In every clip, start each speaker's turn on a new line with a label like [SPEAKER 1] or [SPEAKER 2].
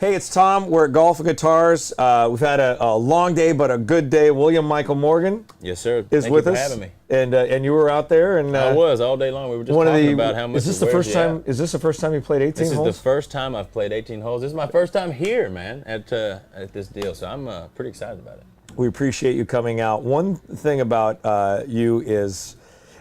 [SPEAKER 1] Hey, it's Tom. We're at Golf and Guitars. We've had a long day, but a good day. William Michael Morgan
[SPEAKER 2] Yes, sir.
[SPEAKER 1] is
[SPEAKER 2] Thank
[SPEAKER 1] with
[SPEAKER 2] you for
[SPEAKER 1] us.
[SPEAKER 2] having me.
[SPEAKER 1] And you were out there. And
[SPEAKER 2] I was all day long. We were just talking about how much
[SPEAKER 1] Is this the first time? Is this the first time you played 18
[SPEAKER 2] This
[SPEAKER 1] holes?
[SPEAKER 2] is the first time I've played 18 holes. This is my first time here, man, at this deal. So I'm pretty excited about it.
[SPEAKER 1] We appreciate you coming out. One thing about you is,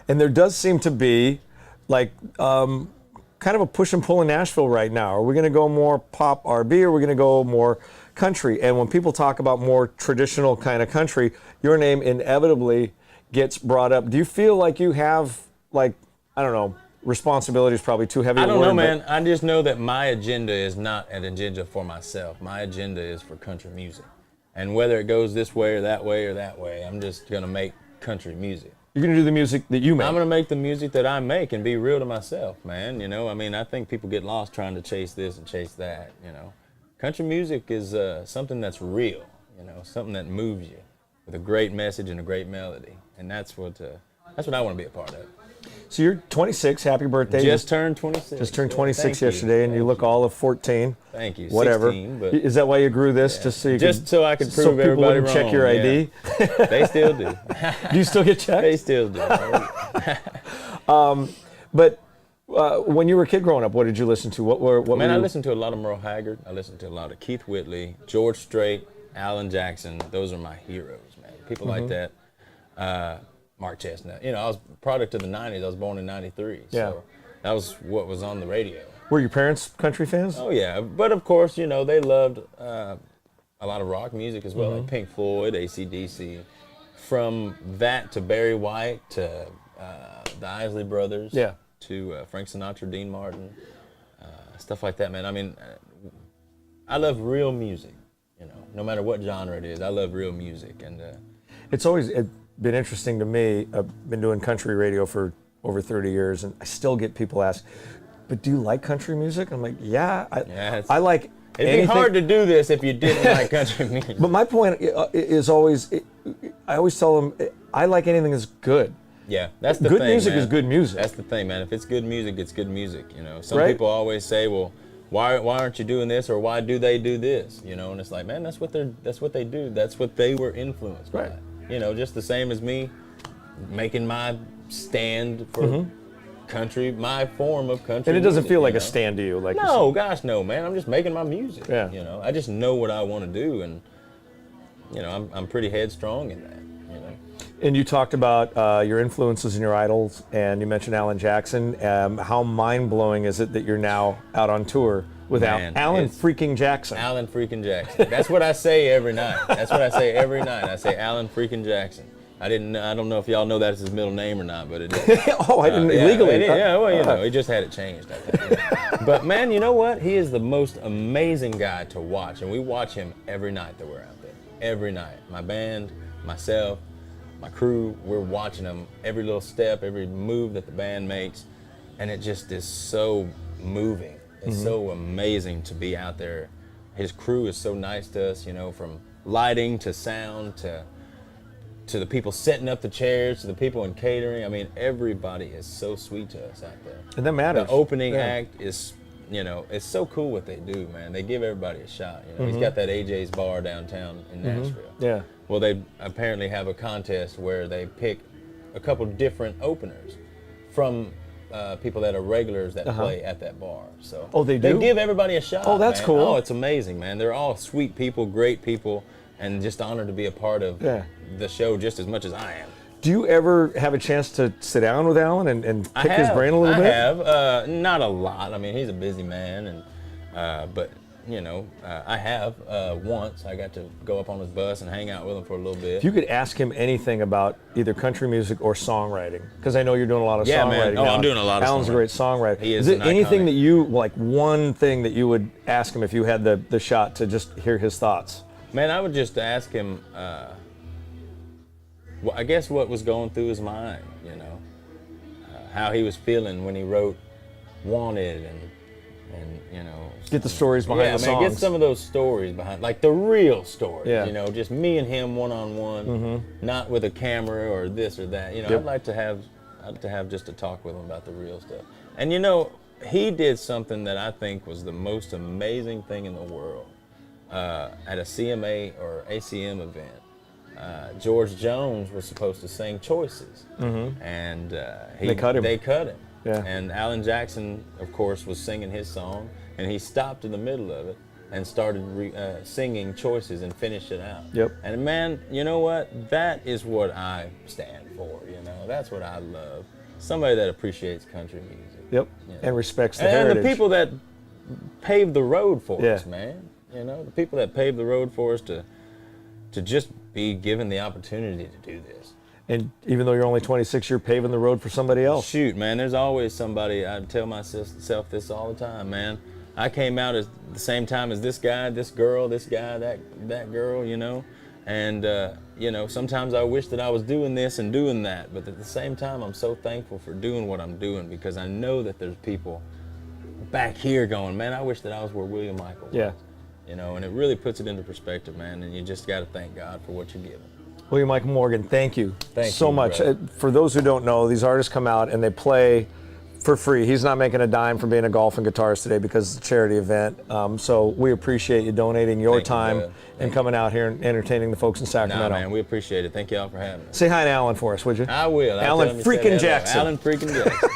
[SPEAKER 1] and there does seem to be, like, kind of a push and pull in Nashville right now. Are we going to go more pop R&B, or are we going to go more country? And when people talk about more traditional kind of country, your name inevitably gets brought up. Do you feel like you have, like, I don't know, responsibility is probably too heavy a word.
[SPEAKER 2] I don't know, man. I just know that my agenda is not an agenda for myself. My agenda is for country music. And whether it goes this way or that way or that way, I'm just going to make country music.
[SPEAKER 1] You're going to do the music that you make.
[SPEAKER 2] I'm going to make the music that I make and be real to myself, man. You know, I mean, I think people get lost trying to chase this and chase that, you know. Country music is something that's real, you know, something that moves you with a great message and a great melody. And that's what I want to be a part of.
[SPEAKER 1] So you're 26. Happy birthday.
[SPEAKER 2] Just turned 26.
[SPEAKER 1] Just turned 26
[SPEAKER 2] Thank
[SPEAKER 1] yesterday,
[SPEAKER 2] you.
[SPEAKER 1] and you look all of 14.
[SPEAKER 2] Thank you.
[SPEAKER 1] Whatever.
[SPEAKER 2] 16, but
[SPEAKER 1] Is that why you grew this?
[SPEAKER 2] yeah.
[SPEAKER 1] Just so you
[SPEAKER 2] just so I could prove
[SPEAKER 1] people
[SPEAKER 2] everybody
[SPEAKER 1] wouldn't
[SPEAKER 2] wrong.
[SPEAKER 1] check your ID?
[SPEAKER 2] Yeah. They still do.
[SPEAKER 1] Do you still get checked?
[SPEAKER 2] They still do.
[SPEAKER 1] But when you were a kid growing up, what did you listen to? What
[SPEAKER 2] Man,
[SPEAKER 1] were
[SPEAKER 2] I
[SPEAKER 1] you...
[SPEAKER 2] listened to a lot of Merle Haggard. I listened to a lot of Keith Whitley, George Strait, Alan Jackson. Those are my heroes, man. People like that. Mark Chestnut. You know, I was a product of the 90s. I was born in 93.
[SPEAKER 1] Yeah.
[SPEAKER 2] So that was what was on the radio.
[SPEAKER 1] Were your parents country fans?
[SPEAKER 2] Oh, yeah. But, of course, you know, they loved a lot of rock music as well, like Pink Floyd, AC/DC. From that to Barry White to the Isley Brothers.
[SPEAKER 1] Yeah.
[SPEAKER 2] To Frank Sinatra, Dean Martin, stuff like that, man. I mean, I love real music, you know, no matter what genre it is. I love real music. And
[SPEAKER 1] It's always been interesting to me. I've been doing country radio for over 30 years, and I still get people ask, but do you like country music? I'm like, yeah, I like
[SPEAKER 2] it'd be hard to do this if you didn't like country music.
[SPEAKER 1] But my point is always, I always tell them, I like anything that's good.
[SPEAKER 2] Yeah, that's the
[SPEAKER 1] good
[SPEAKER 2] thing,
[SPEAKER 1] music
[SPEAKER 2] man.
[SPEAKER 1] is good music.
[SPEAKER 2] That's the thing, man. If it's good music, it's good music. You know, some
[SPEAKER 1] Right?
[SPEAKER 2] people always say, "Well, why aren't you doing this?" or "Why do they do this?" You know, and it's like, man, that's what they do. That's what they were influenced by.
[SPEAKER 1] Right.
[SPEAKER 2] You know, just the same as me making my stand for country, my form of country.
[SPEAKER 1] And it doesn't
[SPEAKER 2] music,
[SPEAKER 1] feel
[SPEAKER 2] you
[SPEAKER 1] like
[SPEAKER 2] know?
[SPEAKER 1] a stand to you, like you
[SPEAKER 2] No, gosh, no, man. I'm just making my music.
[SPEAKER 1] Yeah.
[SPEAKER 2] You know, I just know what I want to do, and you know, I'm pretty headstrong in that. You know.
[SPEAKER 1] And you talked about your influences and your idols, and you mentioned Alan Jackson. How mind-blowing is it that you're now out on tour with
[SPEAKER 2] Man,
[SPEAKER 1] Alan
[SPEAKER 2] it's
[SPEAKER 1] freaking Jackson?
[SPEAKER 2] Alan freaking Jackson. That's what I say every night. That's what I say every night. I say Alan freaking Jackson. I don't know if y'all know that's his middle name or not, but it is.
[SPEAKER 1] Oh, I didn't
[SPEAKER 2] Yeah,
[SPEAKER 1] legally.
[SPEAKER 2] yeah, well, you know, he just had it changed, I think. But man, you know what? He is the most amazing guy to watch, and we watch him every night that we're out there. Every night. My band, myself, my crew, we're watching him every little step, every move that the band makes, and it just is so moving. It's so amazing to be out there. His crew is so nice to us, you know, from lighting to sound to the people setting up the chairs, to the people in catering. I mean, everybody is so sweet to us out there.
[SPEAKER 1] And that matters.
[SPEAKER 2] The opening act is, you know, it's so cool what they do, man. They give everybody a shot. You know, he's got that AJ's bar downtown in Nashville.
[SPEAKER 1] Yeah.
[SPEAKER 2] Well, they apparently have a contest where they pick a couple different openers from people that are regulars that play at that bar. So
[SPEAKER 1] Oh, they do?
[SPEAKER 2] They give everybody a shot.
[SPEAKER 1] Oh, that's
[SPEAKER 2] man.
[SPEAKER 1] cool.
[SPEAKER 2] Oh, it's amazing, man. They're all sweet people, great people, and just honored to be a part of the show just as much as I am.
[SPEAKER 1] Do you ever have a chance to sit down with Alan and pick his brain a little bit?
[SPEAKER 2] I have. Not a lot. I mean, he's a busy man, and but you know, I have once. I got to go up on his bus and hang out with him for a little bit.
[SPEAKER 1] If you could ask him anything about either country music or songwriting, because I know you're doing a lot of
[SPEAKER 2] Yeah,
[SPEAKER 1] songwriting.
[SPEAKER 2] man. Oh,
[SPEAKER 1] now.
[SPEAKER 2] I'm doing a lot of
[SPEAKER 1] Alan's a
[SPEAKER 2] songwriting.
[SPEAKER 1] great songwriter.
[SPEAKER 2] He is
[SPEAKER 1] it
[SPEAKER 2] an
[SPEAKER 1] anything
[SPEAKER 2] iconic.
[SPEAKER 1] that you, like one thing that you would ask him if you had the shot to just hear his thoughts?
[SPEAKER 2] Man, I would just ask him, well, I guess what was going through his mind, you know, how he was feeling when he wrote Wanted and you know.
[SPEAKER 1] Get the stories behind
[SPEAKER 2] yeah,
[SPEAKER 1] the
[SPEAKER 2] man,
[SPEAKER 1] songs.
[SPEAKER 2] get some of those stories behind, like the real stories,
[SPEAKER 1] Yeah.
[SPEAKER 2] you know, just me and him one-on-one, not with a camera or this or that. You know,
[SPEAKER 1] Yep.
[SPEAKER 2] I'd like to have just a talk with him about the real stuff. And you know, he did something that I think was the most amazing thing in the world at a CMA or ACM event. George Jones was supposed to sing Choices, and
[SPEAKER 1] They cut him.
[SPEAKER 2] They cut him.
[SPEAKER 1] Yeah.
[SPEAKER 2] And Alan Jackson, of course, was singing his song, and he stopped in the middle of it and started singing Choices and finished it out.
[SPEAKER 1] Yep.
[SPEAKER 2] And man, you know what? That is what I stand for. You know, that's what I love. Somebody that appreciates country music.
[SPEAKER 1] Yep.
[SPEAKER 2] You know?
[SPEAKER 1] And respects the
[SPEAKER 2] and
[SPEAKER 1] heritage.
[SPEAKER 2] the people that paved the road for
[SPEAKER 1] Yeah.
[SPEAKER 2] us, man. You know, the people that paved the road for us to just be given the opportunity to do this.
[SPEAKER 1] And even though you're only 26, you're paving the road for somebody else.
[SPEAKER 2] Shoot, man, there's always somebody. I tell myself this all the time, man. I came out at the same time as this guy, this girl, this guy, that girl, you know. And, you know, sometimes I wish that I was doing this and doing that. But at the same time, I'm so thankful for doing what I'm doing, because I know that there's people back here going, man, I wish that I was where William Michael was.
[SPEAKER 1] Yeah.
[SPEAKER 2] You know, and it really puts it into perspective, man. And you just got to thank God for what you're given.
[SPEAKER 1] William Michael Morgan, thank you so
[SPEAKER 2] you,
[SPEAKER 1] much.
[SPEAKER 2] brother.
[SPEAKER 1] For those who don't know, these artists come out and they play for free. He's not making a dime from being a golf and guitarist today because it's a charity event. So we appreciate you donating your
[SPEAKER 2] Thank you,
[SPEAKER 1] time
[SPEAKER 2] brother.
[SPEAKER 1] and coming out here and entertaining the folks in Sacramento.
[SPEAKER 2] Nah, man, we appreciate it. Thank y'all for having us.
[SPEAKER 1] Say hi to Alan for us, would you?
[SPEAKER 2] I will. I'll
[SPEAKER 1] Alan
[SPEAKER 2] tell him you said
[SPEAKER 1] freaking
[SPEAKER 2] hello.
[SPEAKER 1] Jackson.
[SPEAKER 2] Alan freaking Jackson.